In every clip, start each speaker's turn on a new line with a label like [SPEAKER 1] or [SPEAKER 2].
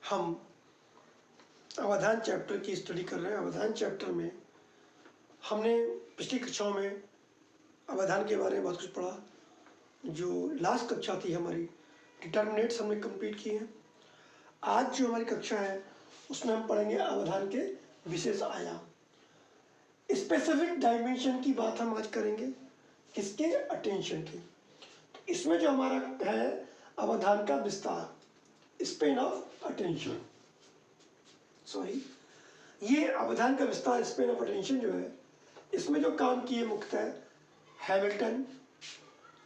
[SPEAKER 1] हम अवधान चैप्टर की स्टडी कर रहे हैं। अवधान चैप्टर में हमने पिछली कक्षाओं में अवधान के बारे में बहुत कुछ पढ़ा। जो लास्ट कक्षा थी हमारी डिटर्मिनेट्स हमने कंप्लीट किए हैं। आज जो हमारी कक्षा है उसमें हम पढ़ेंगे अवधान के विशेष आयाम, स्पेसिफिक डायमेंशन की बात हम आज करेंगे। किसके? अटेंशन की। तो इसमें जो हमारा है अवधान का विस्तार, स्पेन ऑफ अटेंशन, ये अवधान का विस्तार, स्पेन ऑफ अटेंशन जो है, इसमें जो काम किए मुख्यतः हैमिल्टन,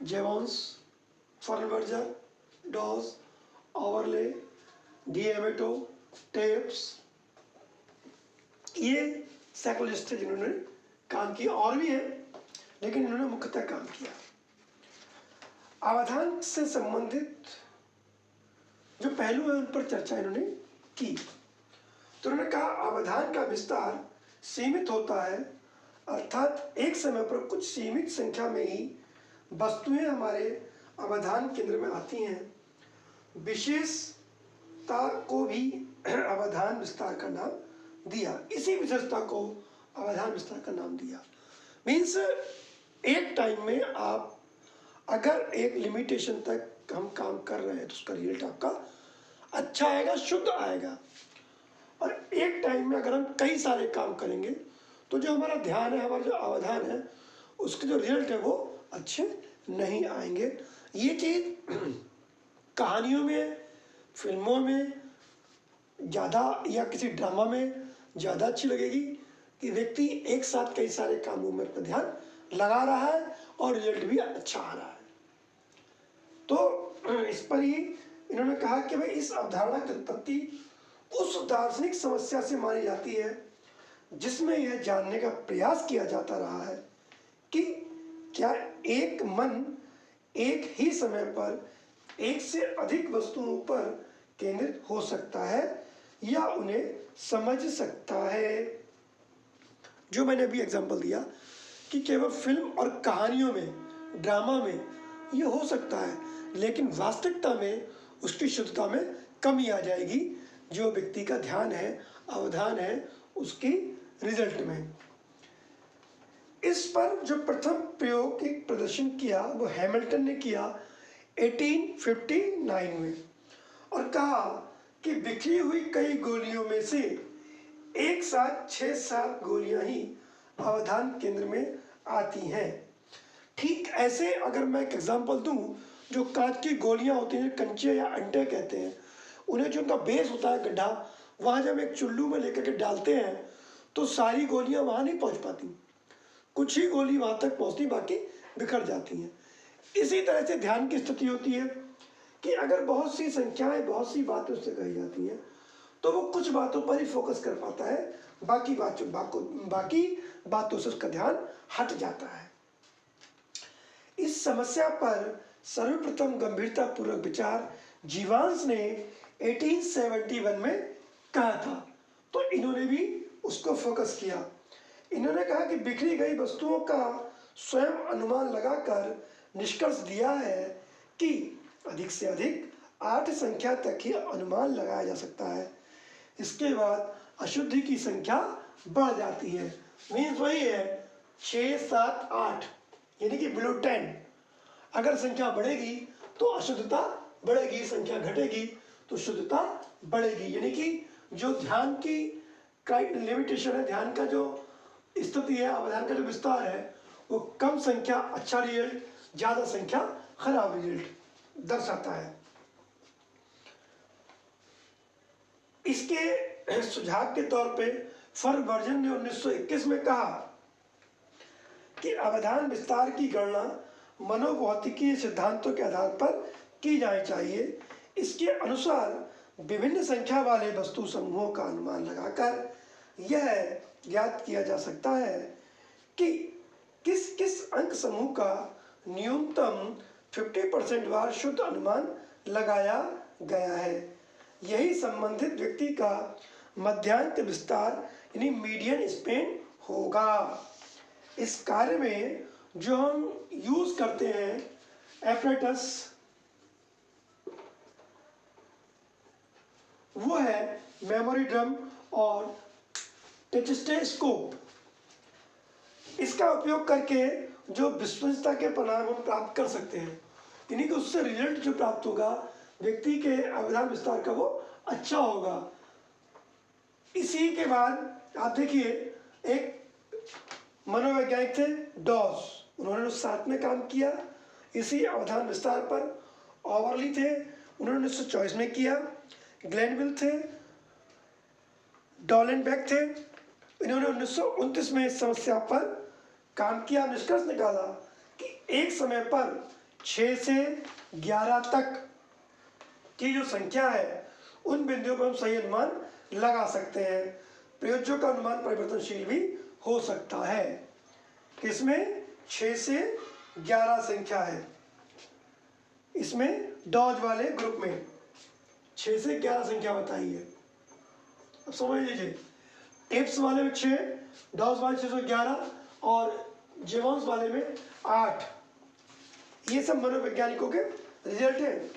[SPEAKER 1] जेवंस, फर्नबर्गर, डॉस, ओवरले, डीएमेटो, टेप्स, ये साइकोलॉजिस्ट है जिन्होंने काम किया। और भी है लेकिन इन्होंने मुख्यतः काम किया। अवधान से संबंधित जो पहलू है उन पर चर्चा इन्होंने की। तो उन्होंने कहा अवधान का विस्तार सीमित होता है, अर्थात एक समय पर कुछ सीमित संख्या में ही वस्तुएं हमारे अवधान केंद्र में आती हैं। विशेषता को भी अवधान विस्तार का नाम दिया। इसी विशेषता को अवधान विस्तार का नाम दिया। मीन्स एक टाइम में आप अगर एक लिमिटेशन तक हम काम कर रहे हैं तो उसका रिजल्ट आपका अच्छा आएगा, शुद्ध आएगा। और एक टाइम में अगर हम कई सारे काम करेंगे तो जो हमारा ध्यान है, हमारा जो अवधान है, उसके जो रिजल्ट है वो अच्छे नहीं आएंगे। ये चीज़ कहानियों में, फिल्मों में ज़्यादा या किसी ड्रामा में ज़्यादा अच्छी लगेगी कि व्यक्ति एक साथ कई सारे कामों में अपना ध्यान लगा रहा है और रिजल्ट भी अच्छा आ रहा है। तो इस पर ही इन्होंने कहा कि भाई इस अवधारणा की उत्पत्ति उस दार्शनिक समस्या से मानी जाती है जिसमें यह जानने का प्रयास किया जाता रहा है कि क्या एक मन एक ही समय पर एक से अधिक वस्तुओं पर केंद्रित हो सकता है या उन्हें समझ सकता है। जो मैंने अभी एग्जांपल दिया कि केवल फिल्म और कहानियों में, ड्रामा में ये हो सकता है, लेकिन वास्तविकता में उसकी शुद्धता में कमी आ जाएगी जो व्यक्ति का ध्यान है, अवधान है, उसकी रिजल्ट में। इस पर जो प्रथम प्रायोगिक प्रदर्शन किया वो हैमिल्टन ने किया 1859 में और कहा कि बिखरी हुई कई गोलियों में से एक साथ 6-7 गोलियां ही अवधान केंद्र में आती हैं। ठीक ऐसे अगर मैं एक एग्जांपल दूं, जो कांच की गोलियां होती हैं, कंचे या अंटे कहते हैं, उन्हें जो उनका बेस होता है गड्ढा, वहाँ जब एक चुल्लू में लेकर के डालते हैं तो सारी गोलियां वहाँ नहीं पहुँच पाती, कुछ ही गोली वहाँ तक पहुँचती, बाकी बिखर जाती हैं। इसी तरह से ध्यान की स्थिति होती है कि अगर बहुत सी संख्याएं, बहुत सी बातें उससे कही जाती हैं तो वो कुछ बातों पर ही फोकस कर पाता है, बाकी बातों से उसका ध्यान हट जाता है। इस समस्या पर सर्वप्रथम गंभीरतापूर्वक विचार जीवांश ने 1871 में कहा था, तो इन्होंने भी उसको फोकस किया। इन्होंने कहा कि बिखरी गई वस्तुओं का स्वयं अनुमान लगाकर निष्कर्ष दिया है कि अधिक से अधिक 8 संख्या तक ही अनुमान लगाया जा सकता है। इसके बाद अशुद्धि की संख्या बढ़ जाती है। मीन्स वही है 6, 7, 8 यानी कि बिलो 10। अगर संख्या बढ़ेगी तो अशुद्धता बढ़ेगी, संख्या घटेगी तो शुद्धता बढ़ेगी। यानी कि जो ध्यान की लिमिटेशन है, ध्यान का जो स्थिति है, अवधान का जो विस्तार है, वो कम संख्या अच्छा रिजल्ट, ज़्यादा संख्या खराब रिजल्ट दर्शाता है। इसके सुझाव के तौर पे फर्नबर्गर ने 1921 में कहा कि अवधान विस्तार की गणना मनोभौतिकीय सिद्धांतों के आधार पर की जानी चाहिए। इसके अनुसार विभिन्न संख्या वाले वस्तु समूहों का अनुमान लगाकर यह ज्ञात किया जा सकता है कि किस किस अंक समूह का न्यूनतम 50% वार शुद्ध अनुमान लगाया गया है। यही संबंधित व्यक्ति का मध्यांक विस्तार यानी मीडियन स्पेन होगा। इस कार्य में जो हम यूज करते हैं एपरेटस, वो है मेमोरी ड्रम और टेस्टेस्कोप। इसका उपयोग करके जो विश्वसनीयता के परिणाम हम प्राप्त कर सकते हैं, यानी कि उससे रिजल्ट जो प्राप्त होगा व्यक्ति के अवधान विस्तार का वो अच्छा होगा। इसी के बाद आप देखिए एक मनोवैज्ञानिक थे डॉस, उन्होंने साथ में काम किया इसी अवधान विस्तार पर। ओवरली थे, उन्होंने 1924 में किया। ग्लेनविल थे, डॉलेनबेक थे, इन्होंने 1929 में इस समस्या पर काम किया। निष्कर्ष निकाला कि एक समय पर 6 से 11 तक की जो संख्या है उन बिंदुओं पर हम सही अनुमान लगा सकते हैं। प्रयोज्यों का अनुमान परिवर्तनशील भी हो सकता है। किसमें? 6 से 11 संख्या है इसमें डॉज वाले ग्रुप में 6 से 11 संख्या बताई है। अब समझ लीजिए, टेप्स वाले में 6, डॉज वाले 611 और जेवॉन्स वाले में 8। ये सब मनोवैज्ञानिकों के रिजल्ट हैं।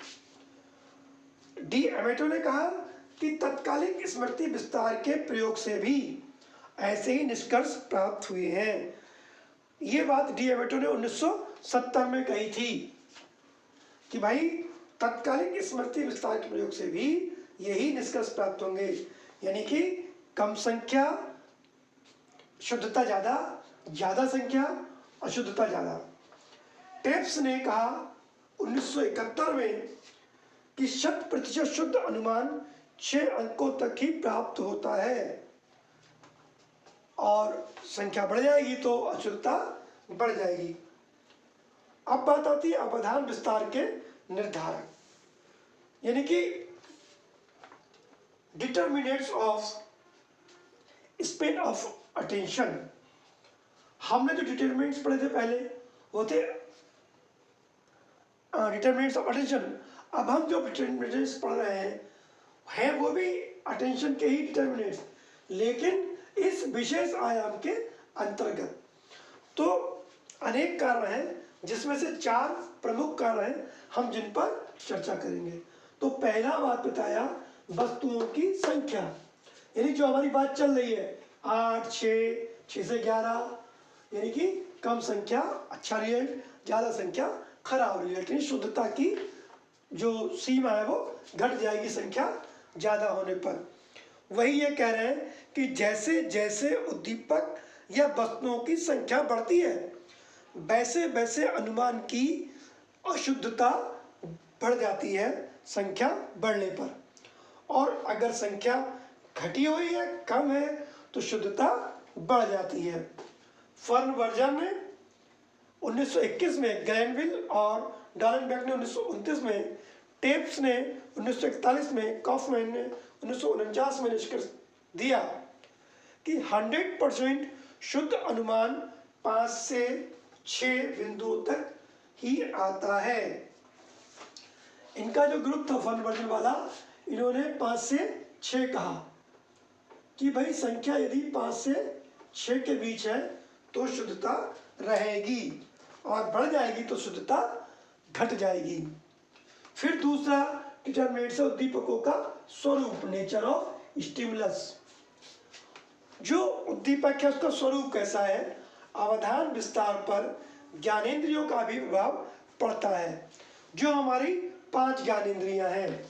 [SPEAKER 1] डी एमेटो ने कहा कि तत्कालिक स्मृति विस्तार के प्रयोग से भी ऐसे ही निष्कर्ष प्राप्त हुए हैं। ये बात डी एमेटो ने 1970 में कही थी कि भाई तत्कालिक स्मृति विस्तार के प्रयोग से भी यही निष्कर्ष प्राप्त होंगे, यानी कि कम संख्या शुद्धता ज्यादा, ज्यादा संख्या अशुद्धता ज्यादा। टेप्स ने कहा 1971 में कि 100% शुद्ध अनुमान 6 अंकों तक ही प्राप्त होता है और संख्या बढ़ जाएगी तो अशुद्धता बढ़ जाएगी। अब बात आती है अवधान विस्तार के निर्धारक, यानी कि determinants of span of attention. हमने जो डिटर्मिनेंट्स पढ़े थे पहले वो थे डिटर्मिनेंट्स ऑफ अटेंशन। अब हम जो डिटर्मिनेंट्स पढ़ रहे हैं वो भी अटेंशन के ही डिटर्मिनेंट्स, लेकिन इस विशेष आयाम के अंतर्गत। तो अनेक कारण हैं जिसमें से 4 प्रमुख कारण हैं हम जिन पर चर्चा करेंगे। तो पहला बात बताया वस्तुओं की संख्या, यानी जो हमारी बात चल रही है 8, 6 से 11, यानी कि कम संख्या अच्छा रिजल्ट, ज़्यादा संख्या खराब रिजल्ट, यानी शुद्धता की जो सीमा है वो घट जाएगी संख्या ज़्यादा होने पर। वही ये कह रहे हैं कि जैसे जैसे उद्दीपक या वस्तुओं की संख्या बढ़ती है वैसे वैसे अनुमान की अशुद्धता बढ़ जाती है संख्या बढ़ने पर, और अगर संख्या घटी हुई है, कम है, तो शुद्धता बढ़ जाती है। फर्नबर्जर ने 1921 में, ग्लेनविल और डॉलेनबेक ने 1929 में, टेप्स ने 1941 में, कॉफमैन ने 1949 में निष्कर्ष दिया कि 100% शुद्ध अनुमान 5 से 6 बिंदुओं तक ही आता है। इनका जो ग्रुप था फर्नबर्जर वाला, इन्होंने 5 से 6 कहा कि भाई संख्या यदि 5 से 6 के बीच है तो शुद्धता रहेगी और बढ़ जाएगी तो शुद्धता घट जाएगी। फिर दूसरा डिटर्मिनेंट है उद्दीपकों का स्वरूप, नेचर ऑफ स्टिमुलस। जो उद्दीपक है उसका स्वरूप कैसा है, अवधान विस्तार पर ज्ञानेंद्रियों का भी प्रभाव पड़ता है। जो हमारी 5 ज्ञानेंद्रियां हैं,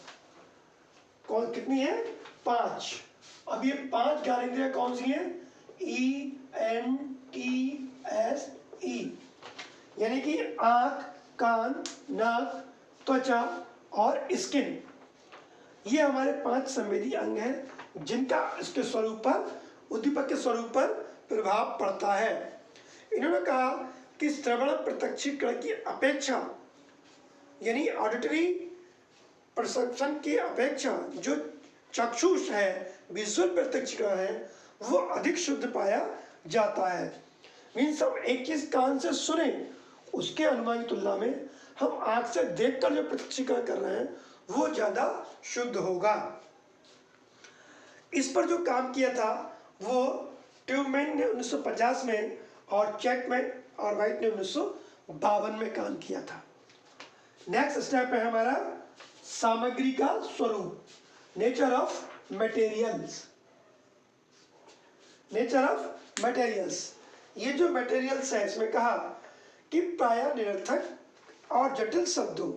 [SPEAKER 1] कौन कितनी है? 5। अब ये 5 ज्ञानेंद्रियां कौन सी हैं? E N T S E, यानी कि आंख, कान, नाक, त्वचा और स्किन। ये हमारे 5 संवेदी अंग हैं जिनका इसके स्वरूप पर, उद्दीपक के स्वरूप पर प्रभाव पड़ता है। इन्होंने कहा कि श्रवण प्रत्यक्षीकरण की अपेक्षा, यानी ऑडिटरी परसेप्शन की अपेक्षा जो चक्षुष है, विजुअल प्रत्यक्षीकरण है, वो अधिक शुद्ध पाया जाता है। मीन्स हम एक चीज कान से सुने उसके अनुमान की तुलना में हम आंख से देखकर जो प्रत्यक्षीकरण कर रहे हैं वो ज्यादा शुद्ध होगा। इस पर जो काम किया था वो ट्यूबमैन ने 1950 में और चैपमैन और वाइट ने 1952 में काम किया था। नेक्स्ट स्टेप है हमारा सामग्री का स्वरूप। Nature of materials. Nature of materials, ये जो मटेरियल्स है इसमें कहा कि प्रायः निरर्थक और जटिल शब्दों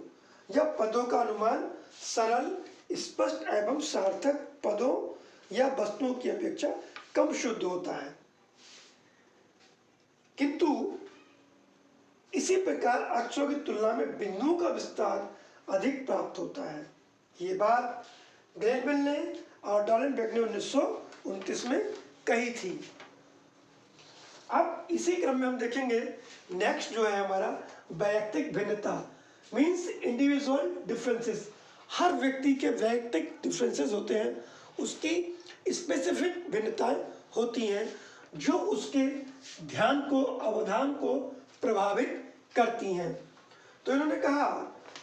[SPEAKER 1] या पदों का अनुमान सरल, स्पष्ट एवं सार्थक पदों या वस्तुओं की अपेक्षा कम शुद्ध होता है, किंतु इसी प्रकार अक्षरों की तुलना में बिंदुओं का विस्तार अधिक प्राप्त होता है। ये बात ग्रेनबेल ने और डॉलेनबर्ग ने 1929 में कही थी। अब इसी क्रम में हम देखेंगे नेक्स्ट जो है हमारा वैयक्तिक भिन्नता, मीन्स इंडिविजुअल डिफरेंसेस। हर व्यक्ति के वैयक्तिक डिफरेंसेस होते हैं, उसकी स्पेसिफिक भिन्नताएं होती हैं जो उसके ध्यान को, अवधान को प्रभावित करती हैं। तो इन्होंने कहा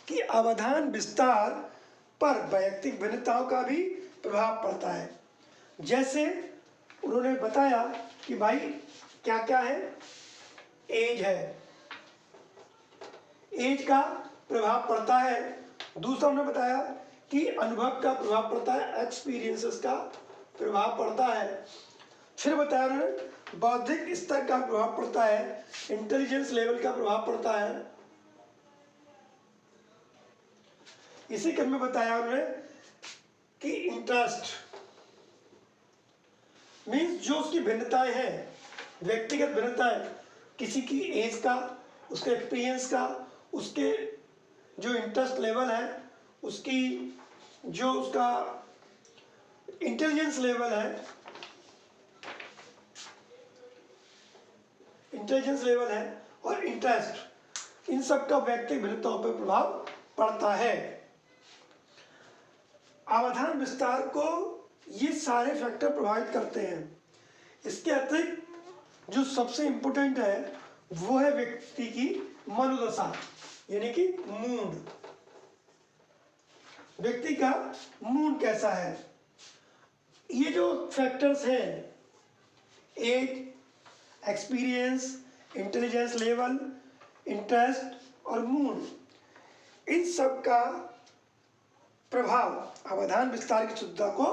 [SPEAKER 1] कि अवधान विस्तार पर वैयक्तिक भिन्नताओं का भी प्रभाव पड़ता है। जैसे उन्होंने बताया कि भाई क्या क्या है, एज है, एज का प्रभाव पड़ता है। दूसरा उन्होंने बताया कि अनुभव का प्रभाव पड़ता है, एक्सपीरियंसेस का प्रभाव पड़ता है। फिर बताया उन्होंने बौद्धिक स्तर का प्रभाव पड़ता है, इंटेलिजेंस लेवल का प्रभाव पड़ता है। इसी क्रम में बताया उन्होंने कि इंटरेस्ट मीन्स जो उसकी भिन्नताएं हैं, व्यक्तिगत भिन्नताएं, किसी की एज का, उसके एक्सपीरियंस का, उसके जो इंटरेस्ट लेवल है, उसकी जो उसका इंटेलिजेंस लेवल है, इंटेलिजेंस लेवल है और इंटरेस्ट, इन सब का व्यक्तिगत भिन्नताओं पर प्रभाव पड़ता है। अवधान विस्तार को ये सारे फैक्टर प्रभावित करते हैं। इसके अतिरिक्त जो सबसे इंपॉर्टेंट है वो है व्यक्ति की मनोदशा, यानी कि मूड। व्यक्ति का मूड कैसा है, ये जो फैक्टर्स हैं, age, experience, intelligence level, interest और मूड, इन सब का प्रभाव अवधान विस्तार की शुद्धता को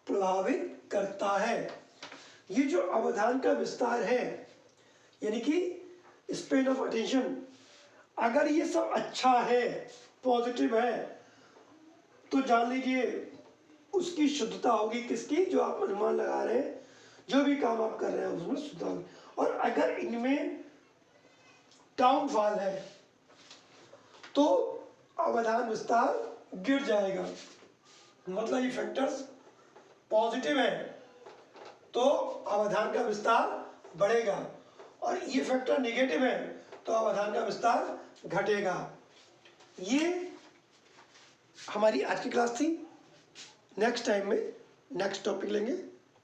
[SPEAKER 1] प्रभावित करता है। ये जो अवधान का विस्तार है, यानी कि स्पेन ऑफ अटेंशन, अगर ये सब अच्छा है, पॉजिटिव है, तो जान लीजिए उसकी शुद्धता होगी। किसकी? जो आप अनुमान लगा रहे हैं, जो भी काम आप कर रहे हैं उसमें शुद्धता होगी। और अगर इनमें डाउनफॉल है तो अवधान विस्तार गिर जाएगा। मतलब ये फैक्टर्स पॉजिटिव है तो अवधान का विस्तार बढ़ेगा, और ये फैक्टर नेगेटिव है तो अवधान का विस्तार घटेगा। ये हमारी आज की क्लास थी। नेक्स्ट टाइम में नेक्स्ट टॉपिक लेंगे।